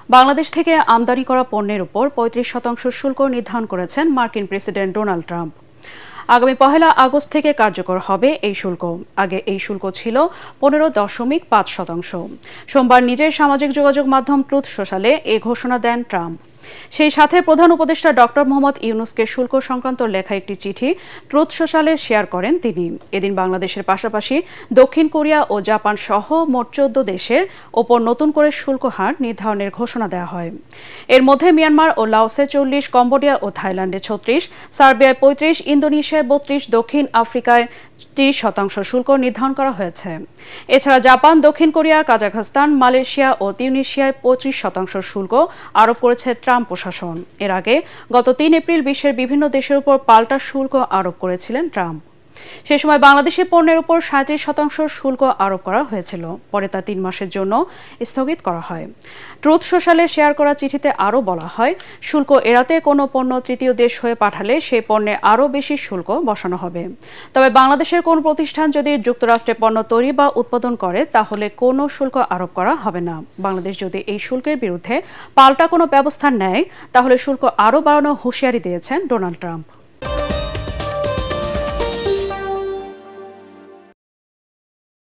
বাংলাদেশ থেকে আমদানি করা পণ্যের উপর ৩৫% শুল্ক নির্ধারণ করেছেন মার্কিন প্রেসিডেন্ট ডোনাল্ড ট্রাম্প। আগামী ১ আগস্ট থেকে কার্যকর হবে এই শুল্ক। আগে এই শুল্ক ছিল ১৫.৫%। সোমবার নিজের সামাজিক যোগাযোগ মাধ্যম ট্রুথ সোশ্যালে এ ঘোষণা দেন ট্রাম্প। সেই সাথে প্রধান উপদেষ্টা ডক্টর মোহাম্মদ ইউনূসকে শুল্ক সংক্রান্ত লেখা একটি চিঠি ট্রুথ সোশ্যালে শেয়ার করেন তিনি। এদিন বাংলাদেশের পাশাপাশি দক্ষিণ কোরিয়া ও জাপান সহ মোট ১৪ দেশের ওপর নতুন করে শুল্ক হার নির্ধারণের ঘোষণা দেওয়া হয়। এর মধ্যে মিয়ানমার ও লাওসে ৪০, কম্বোডিয়া ও থাইল্যান্ডে ৩৬, সার্বিয়ায় ৩৫, ইন্দোনেশিয়ায় ৩২, দক্ষিণ আফ্রিকায় ৩০% শুল্ক নির্ধারণ করা হয়েছে। এছাড়া জাপান, দক্ষিণ কোরিয়া, কাজাখস্তান, মালয়েশিয়া ও তিউনিসিয়ায় ২৫% শুল্ক আরোপ করেছে ট্রাম্প প্রশাসন। এর আগে গত ৩ এপ্রিল বিশ্বের বিভিন্ন দেশের উপর পাল্টা শুল্ক আরোপ করেছিলেন ট্রাম্প। সে সময় বাংলাদেশি পণ্যের উপর ৩৭% শুল্ক আরোপ করা হয়েছিল। পরে তা ৩ মাসের জন্য স্থগিত করা হয়। ট্রুথ সোশ্যালে শেয়ার করা চিঠিতে আরও বলা হয়, শুল্ক এড়াতে কোনো পণ্য তৃতীয় দেশ হয়ে পাঠালে সেই পণ্যে আরও বেশি শুল্ক বসানো হবে। তবে বাংলাদেশের কোনো প্রতিষ্ঠান যদি যুক্তরাষ্ট্রে পণ্য তৈরি বা উৎপাদন করে তাহলে কোনো শুল্ক আরোপ করা হবে না। বাংলাদেশ যদি এই শুল্কের বিরুদ্ধে পাল্টা কোনো ব্যবস্থা নেয় তাহলে শুল্ক আরও বাড়ানোর হুঁশিয়ারি দিয়েছেন ডোনাল্ড ট্রাম্প।